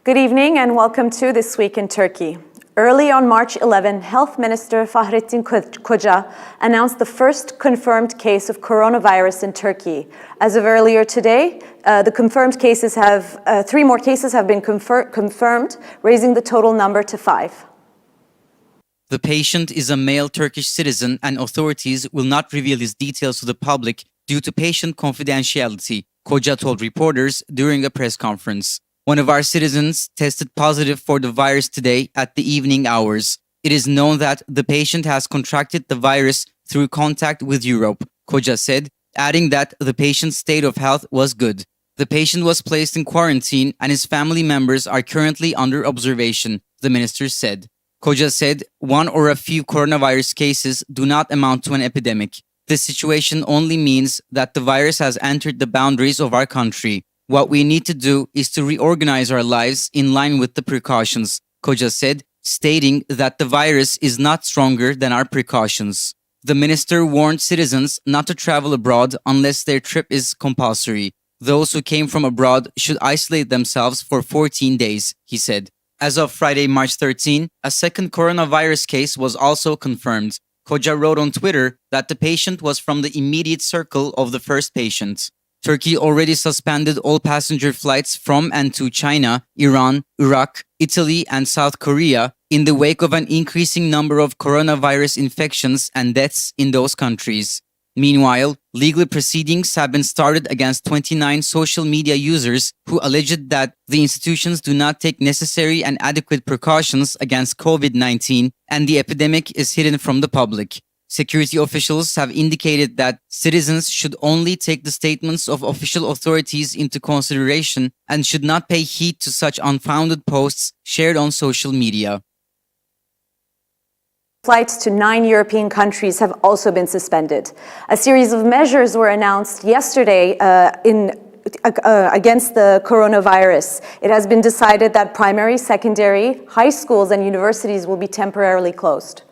Good evening and welcome to This Week in Turkey. Early on March 11, Health Minister Fahrettin Koca announced the first confirmed case of coronavirus in Turkey. As of earlier today, three more cases have been confirmed, raising the total number to 5. The patient is a male Turkish citizen and authorities will not reveal his details to the public due to patient confidentiality, Koca told reporters during a press conference. One of our citizens tested positive for the virus today at the evening hours. It is known that the patient has contracted the virus through contact with Europe, Koca said, adding that the patient's state of health was good. The patient was placed in quarantine and his family members are currently under observation, the minister said. Koca said one or a few coronavirus cases do not amount to an epidemic. This situation only means that the virus has entered the boundaries of our country. What we need to do is to reorganize our lives in line with the precautions, Koca said, stating that the virus is not stronger than our precautions. The minister warned citizens not to travel abroad unless their trip is compulsory. Those who came from abroad should isolate themselves for 14 days, he said. As of Friday, March 13, a second coronavirus case was also confirmed. Koca wrote on Twitter that the patient was from the immediate circle of the first patient. Turkey already suspended all passenger flights from and to China, Iran, Iraq, Italy, and South Korea in the wake of an increasing number of coronavirus infections and deaths in those countries. Meanwhile, legal proceedings have been started against 29 social media users who alleged that the institutions do not take necessary and adequate precautions against COVID-19 and the epidemic is hidden from the public. Security officials have indicated that citizens should only take the statements of official authorities into consideration and should not pay heed to such unfounded posts shared on social media. Flights to 9 European countries have also been suspended. A series of measures were announced yesterday against the coronavirus. It has been decided that primary, secondary, high schools and universities will be temporarily closed.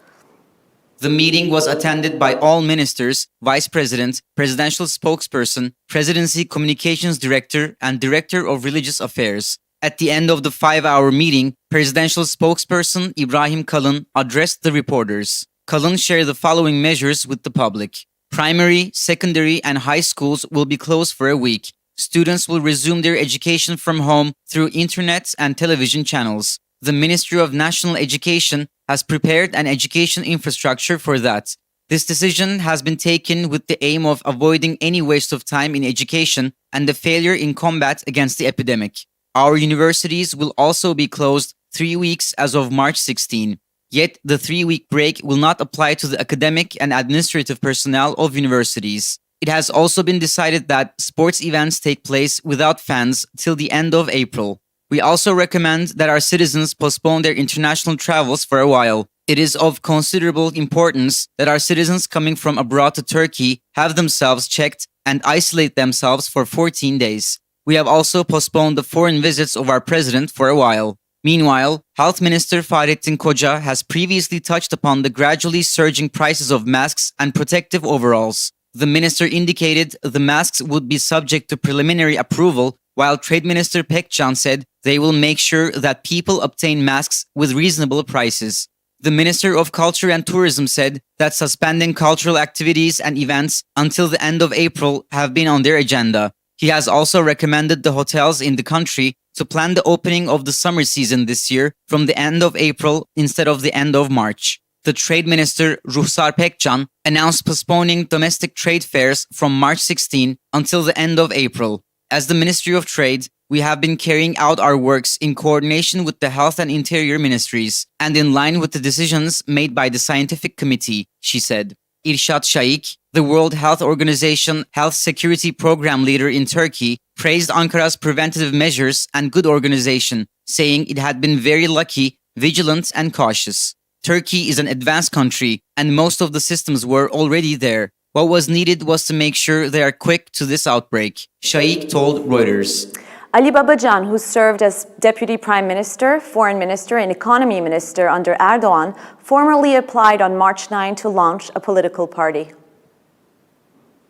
The meeting was attended by all ministers, vice president, presidential spokesperson, presidency communications director, and director of religious affairs. At the end of the 5-hour meeting, presidential spokesperson Ibrahim Kalın addressed the reporters. Kalın shared the following measures with the public. Primary, secondary, and high schools will be closed for a week. Students will resume their education from home through internet and television channels. The Ministry of National Education has prepared an education infrastructure for that. This decision has been taken with the aim of avoiding any waste of time in education and the failure in combat against the epidemic. Our universities will also be closed 3 weeks as of March 16. Yet the 3-week break will not apply to the academic and administrative personnel of universities. It has also been decided that sports events take place without fans till the end of April. We also recommend that our citizens postpone their international travels for a while. It is of considerable importance that our citizens coming from abroad to Turkey have themselves checked and isolate themselves for 14 days. We have also postponed the foreign visits of our president for a while. Meanwhile, Health Minister Fahrettin Koca has previously touched upon the gradually surging prices of masks and protective overalls. The minister indicated the masks would be subject to preliminary approval, while Trade Minister Babacans said they will make sure that people obtain masks with reasonable prices. The Minister of Culture and Tourism said that suspending cultural activities and events until the end of April have been on their agenda. He has also recommended the hotels in the country to plan the opening of the summer season this year from the end of April instead of the end of March. The Trade Minister Ruhsar Pekcan announced postponing domestic trade fairs from March 16 until the end of April. As the Ministry of Trade, we have been carrying out our works in coordination with the Health and Interior Ministries and in line with the decisions made by the Scientific Committee, she said. Irshad Shaik, the World Health Organization Health Security Program leader in Turkey, praised Ankara's preventative measures and good organization, saying it had been very lucky, vigilant and cautious. Turkey is an advanced country and most of the systems were already there. What was needed was to make sure they are quick to this outbreak, Shaik told Reuters. Ali Babacan, who served as Deputy Prime Minister, Foreign Minister, and Economy Minister under Erdogan, formally applied on March 9 to launch a political party.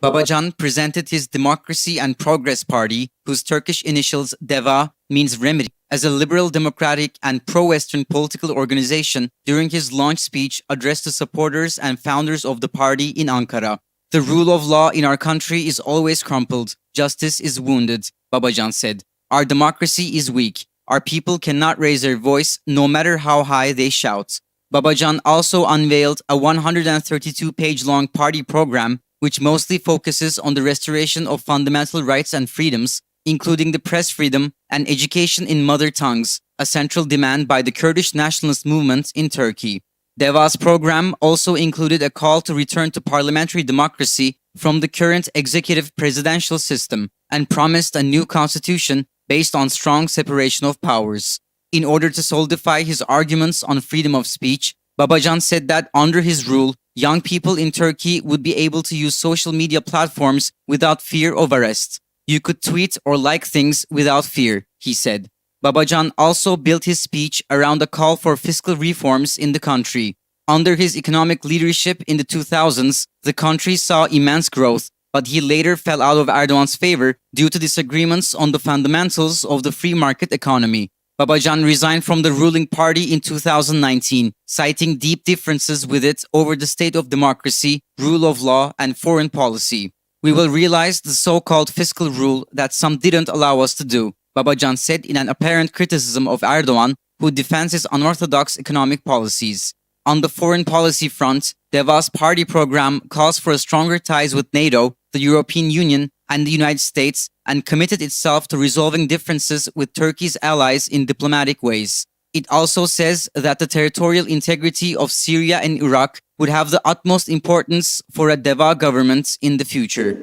Babacan presented his Democracy and Progress Party, whose Turkish initials DEVA means remedy, as a liberal democratic and pro-Western political organization during his launch speech addressed to supporters and founders of the party in Ankara. The rule of law in our country is always crumpled. Justice is wounded, Babacan said. Our democracy is weak. Our people cannot raise their voice no matter how high they shout. Babacan also unveiled a 132-page long party program which mostly focuses on the restoration of fundamental rights and freedoms, including the press freedom and education in mother tongues, a central demand by the Kurdish nationalist movement in Turkey. DEVA's program also included a call to return to parliamentary democracy from the current executive presidential system and promised a new constitution based on strong separation of powers. In order to solidify his arguments on freedom of speech, Babacan said that under his rule, young people in Turkey would be able to use social media platforms without fear of arrest. You could tweet or like things without fear, he said. Babacan also built his speech around a call for fiscal reforms in the country. Under his economic leadership in the 2000s, the country saw immense growth, but he later fell out of Erdogan's favor due to disagreements on the fundamentals of the free market economy. Babacan resigned from the ruling party in 2019, citing deep differences with it over the state of democracy, rule of law, and foreign policy. We will realize the so-called fiscal rule that some didn't allow us to do, Babacan said in an apparent criticism of Erdogan, who defends his unorthodox economic policies. On the foreign policy front, DEVA's party program calls for stronger ties with NATO, the European Union, and the United States, and committed itself to resolving differences with Turkey's allies in diplomatic ways. It also says that the territorial integrity of Syria and Iraq would have the utmost importance for a DEVA government in the future.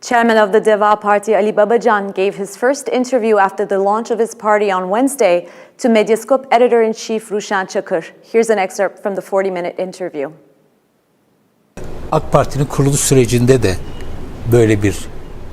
Chairman of the DEVA Party Ali Babacan gave his first interview after the launch of his party on Wednesday to Medyascope editor-in-chief Ruşen Çakır. Here's an excerpt from the 40-minute interview. AK Parti'nin kuruluş sürecinde de böyle bir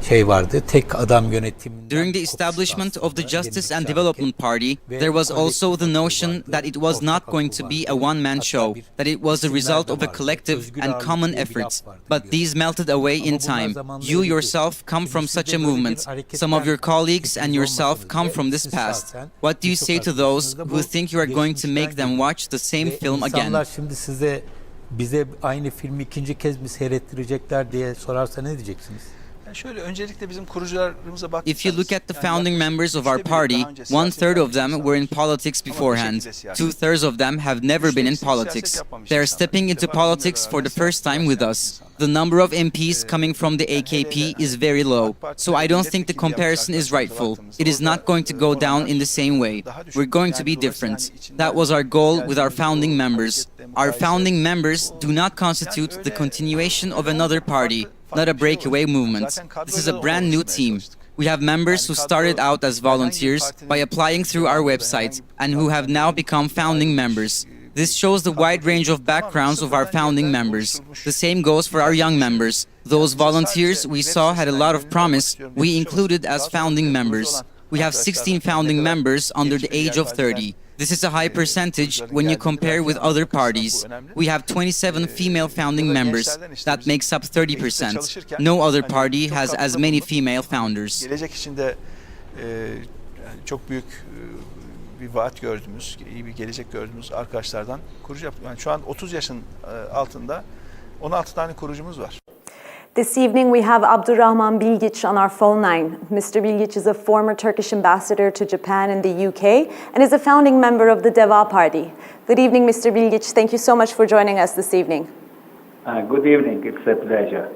şey vardı. Tek adam yönetiminden. During the establishment of the Justice and Development Party, there was also the notion that it was not going to be a one-man show, that it was the result of a collective and common effort. But these melted away in time. You yourself come from such a movement. Some of your colleagues and yourself come from this past. What do you say to those who think you are going to make them watch the same film again? İnsanlar şimdi bize aynı filmi ikinci kez mi seyrettirecekler diye sorarsa ne diyeceksiniz? If you look at the founding members of our party, 1/3 of them were in politics beforehand. 2/3 of them have never been in politics. They are stepping into politics for the first time with us. The number of MPs coming from the AKP is very low, so I don't think the comparison is rightful. It is not going to go down in the same way. We're going to be different. That was our goal with our founding members. Our founding members do not constitute the continuation of another party, not a breakaway movement. This is a brand new team. We have members who started out as volunteers by applying through our website and who have now become founding members. This shows the wide range of backgrounds of our founding members. The same goes for our young members. Those volunteers we saw had a lot of promise, we included as founding members. We have 16 founding members under the age of 30. This is a high percentage when you compare with other parties. We have 27 female founding members. That makes up 30%. No other party has as many female founders. Gelecek için de çok büyük bir vaat gördüğümüz, iyi bir gelecek gördüğümüz arkadaşlardan kurucu yaptık. Yani şu an 30 yaşın altında 16 tane kurucumuz var. This evening we have Abdurrahman Bilgiç on our phone line. Mr. Bilgiç is a former Turkish ambassador to Japan and the UK and is a founding member of the DEVA Party. Good evening, Mr. Bilgiç. Thank you so much for joining us this evening. Good evening. It's a pleasure.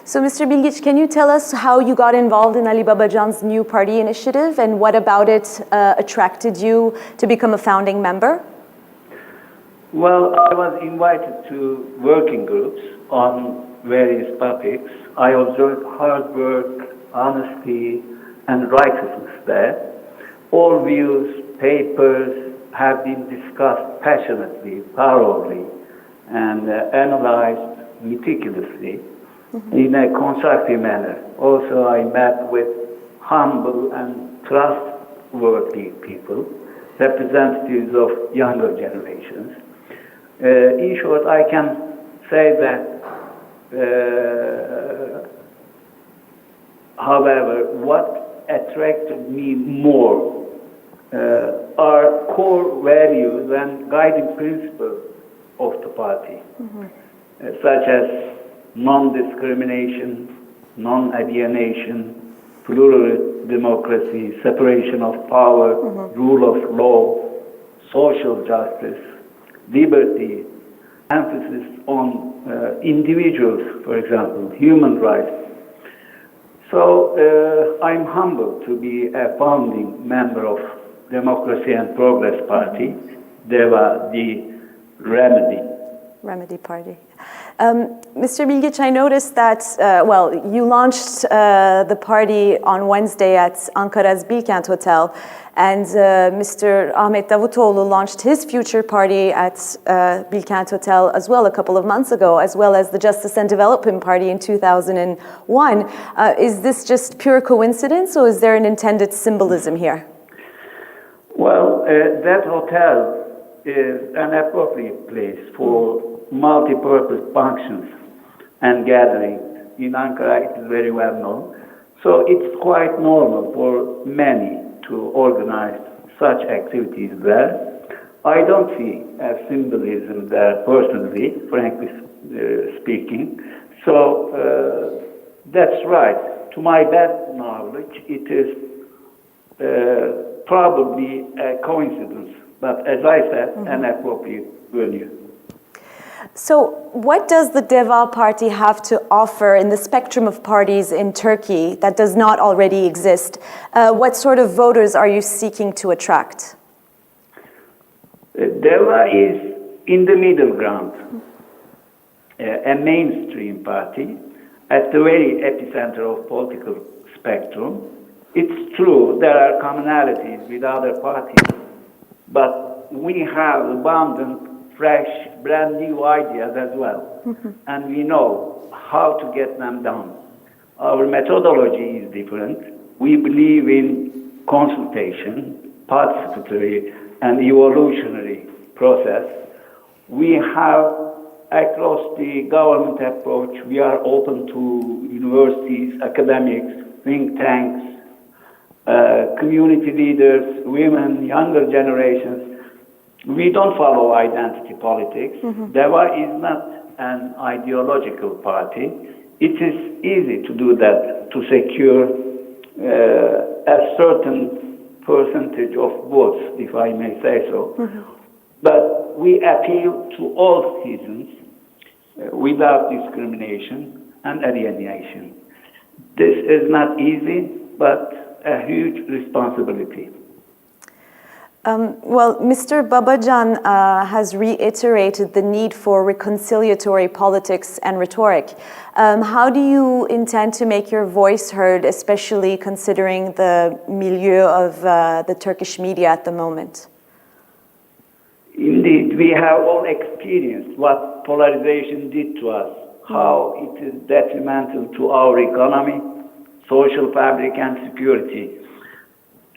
So, Mr. Bilgiç, can you tell us how you got involved in Ali Babacan's new party initiative and what about it attracted you to become a founding member? Well, I was invited to working groups on various topics. I observed hard work, honesty, and righteousness there. All views, papers have been discussed passionately, thoroughly, and analyzed meticulously in a constructive manner. Also, I met with humble and trustworthy people, representatives of younger generations. In short, I can say that However, what attracted me more are core values and guiding principles of the party, such as non-discrimination, non-alienation, plural democracy, separation of power, rule of law, social justice, liberty, emphasis on individuals, for example, human rights. So I'm humbled to be a founding member of Democracy and Progress Party, DEVA, the Remedy Party. Mr. Bilgiç, I noticed that, you launched the party on Wednesday at Ankara's Bilkent Hotel, and Mr. Ahmet Davutoğlu launched his future party at Bilkent Hotel as well a couple of months ago, as well as the Justice and Development Party in 2001. Is this just pure coincidence, or is there an intended symbolism here? Well, that hotel is an appropriate place for multi-purpose functions and gatherings. In Ankara, it is very well known. So it's quite normal for many to organize such activities there. I don't see a symbolism there personally, frankly speaking. So that's right. To my best knowledge, it is probably a coincidence. But as I said, an appropriate venue. So what does the DEVA party have to offer in the spectrum of parties in Turkey that does not already exist? What sort of voters are you seeking to attract? DEVA is in the middle ground, a mainstream party at the very epicenter of political spectrum. It's true there are commonalities with other parties, but we have abundant, fresh, brand new ideas as well. And we know how to get them done. Our methodology is different. We believe in consultation, participatory, and evolutionary process. We have, across the government approach, we are open to universities, academics, think tanks, community leaders, women, younger generations. We don't follow identity politics. DEVA is not an ideological party. It is easy to do that, to secure a certain percentage of votes, if I may say so. But we appeal to all citizens without discrimination and alienation. This is not easy, but a huge responsibility. Mr. Babacan has reiterated the need for reconciliatory politics and rhetoric. How do you intend to make your voice heard, especially considering the milieu of the Turkish media at the moment? Indeed, we have all experienced what polarization did to us, how it is detrimental to our economy, social fabric, and security,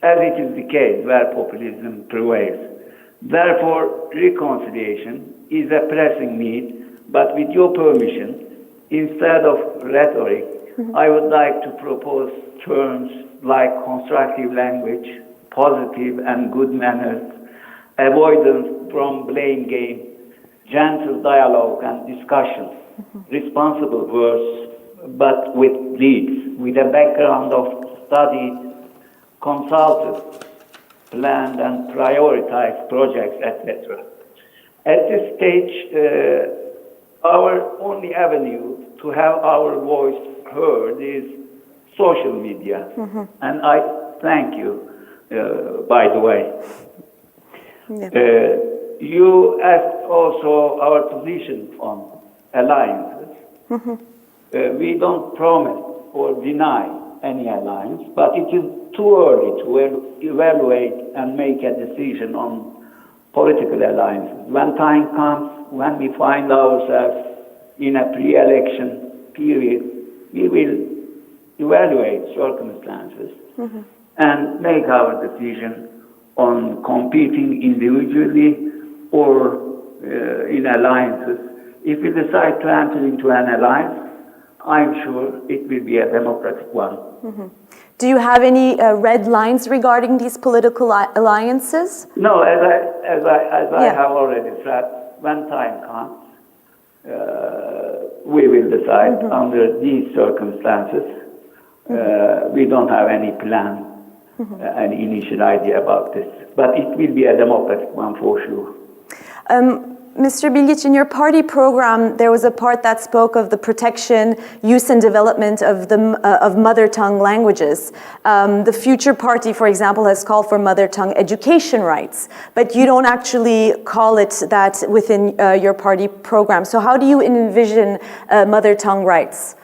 as it is the case where populism prevails. Therefore, reconciliation is a pressing need, but with your permission, instead of rhetoric, I would like to propose terms like constructive language, positive and good manners, avoidance from blame game, gentle dialogue and discussion, responsible words, but with leads, with a background of study, consulted, planned and prioritized projects, etc. At this stage, our only avenue to have our voice heard is social media. And I thank you, by the way. You asked also our position on alliances. We don't promise or deny any alliance, but it is too early to evaluate and make a decision on political alliances. When time comes, when we find ourselves in a pre-election period, we will evaluate circumstances and make our decision on competing individually or in alliances. If we decide to enter into an alliance, I'm sure it will be a democratic one. Do you have any red lines regarding these political alliances? No, as I Yeah. have already said, when time comes, we will decide under these circumstances. We don't have any plan, any initial idea about this, but it will be a democratic one for sure. Mr. Bilgiç, in your party program, there was a part that spoke of the protection, use, and development of mother tongue languages. The Future Party, for example, has called for mother tongue education rights, but you don't actually call it that within your party program. So how do you envision mother tongue rights?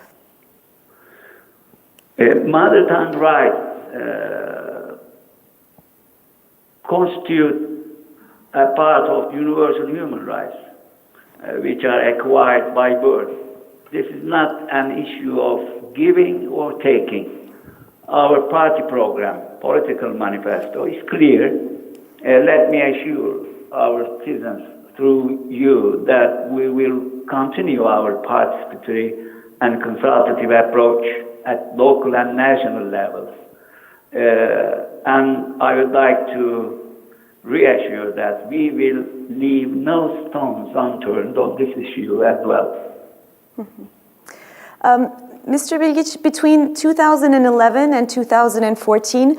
Mother tongue rights constitute a part of universal human rights, which are acquired by birth. This is not an issue of giving or taking. Our party program, political manifesto, is clear. Let me assure our citizens through you that we will continue our participatory and consultative approach at local and national levels. And I would like to reassure that we will leave no stones unturned on this issue as well. Mr. Bilgiç, between 2011 and 2014,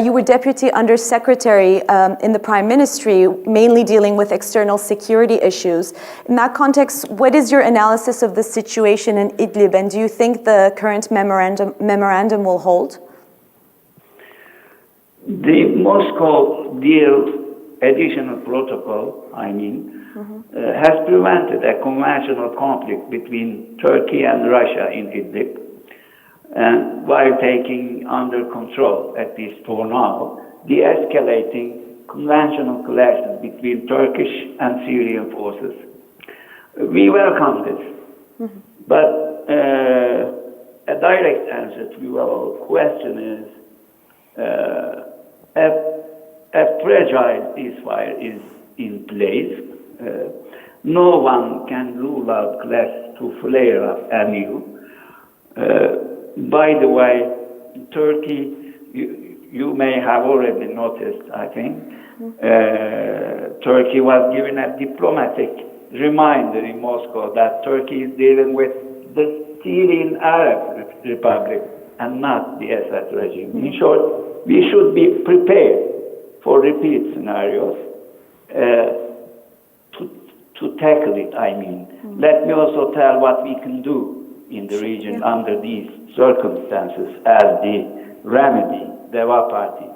you were Deputy Undersecretary in the Prime Ministry, mainly dealing with external security issues. In that context, what is your analysis of the situation in Idlib, and do you think the current memorandum will hold? The Moscow deal additional protocol, has prevented a conventional conflict between Turkey and Russia in Idlib, and while taking under control, at least for now, de-escalating conventional clashes between Turkish and Syrian forces. We welcome this, but a direct answer to your question is a fragile ceasefire is in place. No one can rule out clashes to flare up anew. By the way, Turkey, you may have already noticed, I think, Turkey was given a diplomatic reminder in Moscow that Turkey is dealing with the Syrian Arab Republic and not the Assad regime. In short, we should be prepared for repeat scenarios to tackle it, Let me also tell what we can do in the region under these circumstances as the remedy, Deva Party.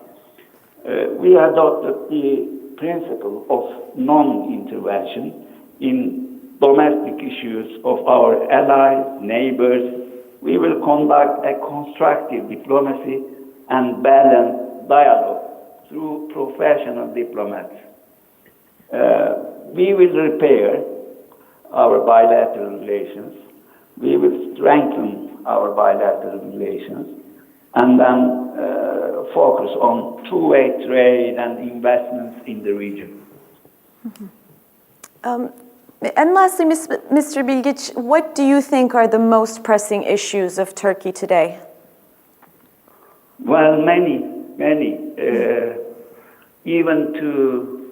We adopted the principle of non-intervention in domestic issues of our allies, neighbors. We will conduct a constructive diplomacy and balanced dialogue through professional diplomats. We will repair our bilateral relations. We will strengthen our bilateral relations and then focus on two-way trade and investments in the region. And lastly, Mr. Bilgiç, what do you think are the most pressing issues of Turkey today? Well, many. Even to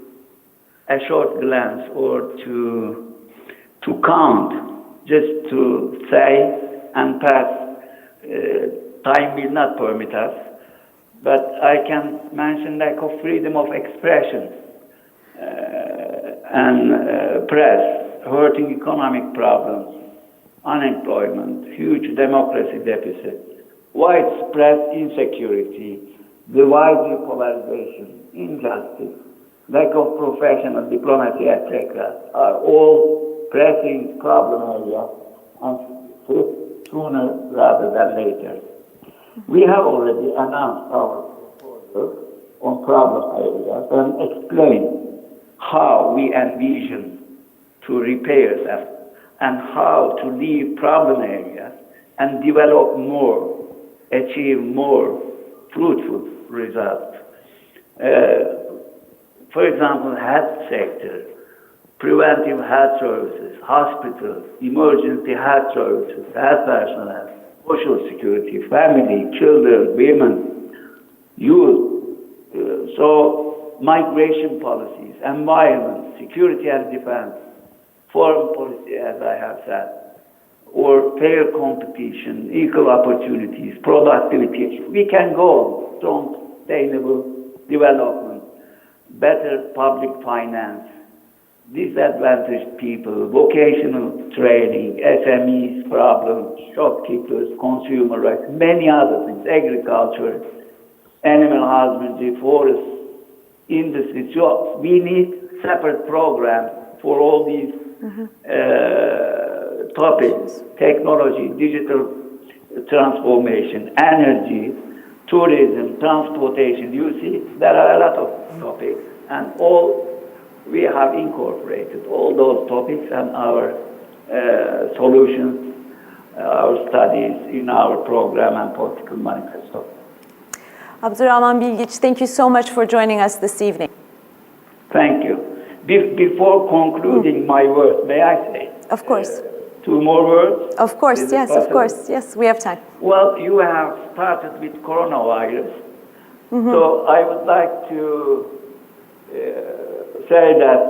a short glance or to count, just to say and pass, time will not permit us. But I can mention lack of freedom of expression and press, hurting economic problems, unemployment, huge democracy deficit, widespread insecurity, divisive polarization, injustice, lack of professional diplomacy, etc., are all pressing problem areas and sooner rather than later. We have already announced our proposals on problem areas and explained how we envision to repair them and how to leave problem areas and develop more, achieve more fruitful results. For example, health sector, preventive health services, hospitals, emergency health services, health personnel, social security, family, children, women, youth. So migration policies, environment, security and defense, foreign policy, as I have said, or fair competition, equal opportunities, productivity. We can go on. Strong, sustainable development, better public finance, disadvantaged people, vocational training, SMEs problems, shopkeepers, consumer rights, many other things, agriculture, animal husbandry, forest, industry, jobs. We need separate programs for all these topics: technology, digital transformation, energy, tourism, transportation. You see, there are a lot of topics, and all we have incorporated all those topics and our solutions, our studies in our program and political manifesto. Abdurrahman Bilgiç, thank you so much for joining us this evening. Thank you. Before concluding my words, may I say? Of course. Two more words? Of course, Is it yes, of possible? course. Yes, we have time. Well, you have started with coronavirus. So I would like to say that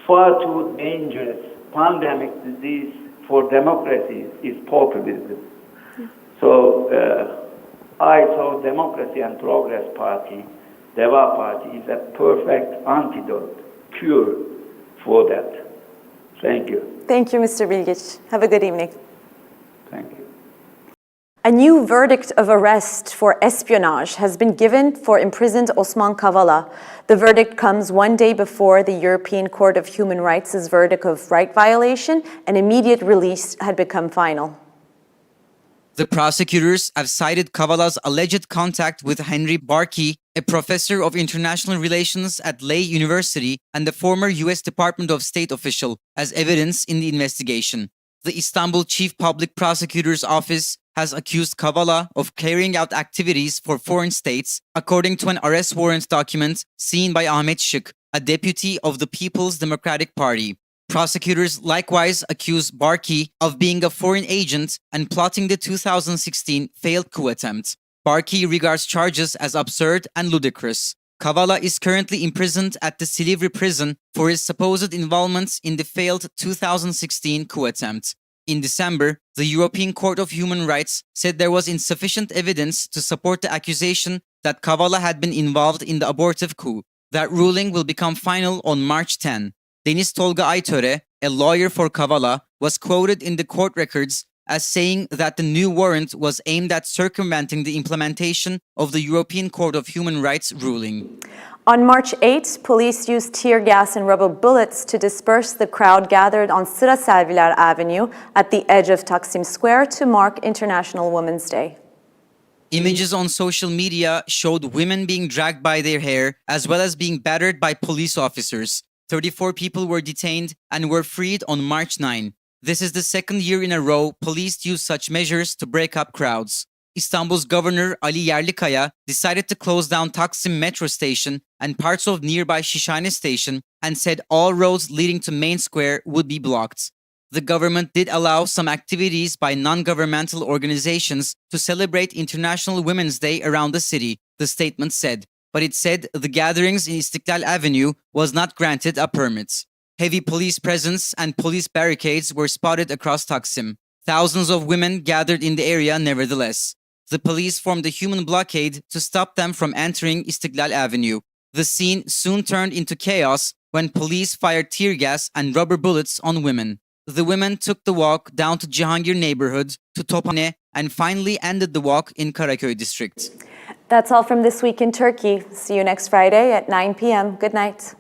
far too dangerous pandemic disease for democracies is populism. So I saw Democracy and Progress Party, DEVA Party, is a perfect antidote, cure for that. Thank you. Thank you, Mr. Bilgiç. Have a good evening. Thank you. A new verdict of arrest for espionage has been given for imprisoned Osman Kavala. The verdict comes one day before the European Court of Human Rights' verdict of right violation, and immediate release had become final. The prosecutors have cited Kavala's alleged contact with Henry Barkey, a professor of international relations at Lay University and the former US Department of State official, as evidence in the investigation. The Istanbul Chief Public Prosecutor's Office has accused Kavala of carrying out activities for foreign states, according to an arrest warrant document seen by Ahmet Şık, a deputy of the People's Democratic Party. Prosecutors likewise accuse Barkey of being a foreign agent and plotting the 2016 failed coup attempt. Barkey regards charges as absurd and ludicrous. Kavala is currently imprisoned at the Silivri prison for his supposed involvement in the failed 2016 coup attempt. In December, the European Court of Human Rights said there was insufficient evidence to support the accusation that Kavala had been involved in the abortive coup. That ruling will become final on March 10. Deniz Tolga Aytöre, a lawyer for Kavala, was quoted in the court records as saying that the new warrant was aimed at circumventing the implementation of the European Court of Human Rights ruling. On March 8, police used tear gas and rubber bullets to disperse the crowd gathered on Sıra Selviler Avenue at the edge of Taksim Square to mark International Women's Day. Images on social media showed women being dragged by their hair as well as being battered by police officers. 34 people were detained and were freed on March 9. This is the second year in a row police used such measures to break up crowds. Istanbul's Governor Ali Yerlikaya decided to close down Taksim metro station and parts of nearby Şişhane station and said all roads leading to Main Square would be blocked. The government did allow some activities by non-governmental organizations to celebrate International Women's Day around the city, the statement said. But it said the gatherings in Istiklal Avenue was not granted a permit. Heavy police presence and police barricades were spotted across Taksim. Thousands of women gathered in the area nevertheless. The police formed a human blockade to stop them from entering Istiklal Avenue. The scene soon turned into chaos when police fired tear gas and rubber bullets on women. The women took the walk down to Cihangir neighborhood, to Tophane, and finally ended the walk in Karaköy district. That's all from This Week in Turkey. See you next Friday at 9 p.m. Good night.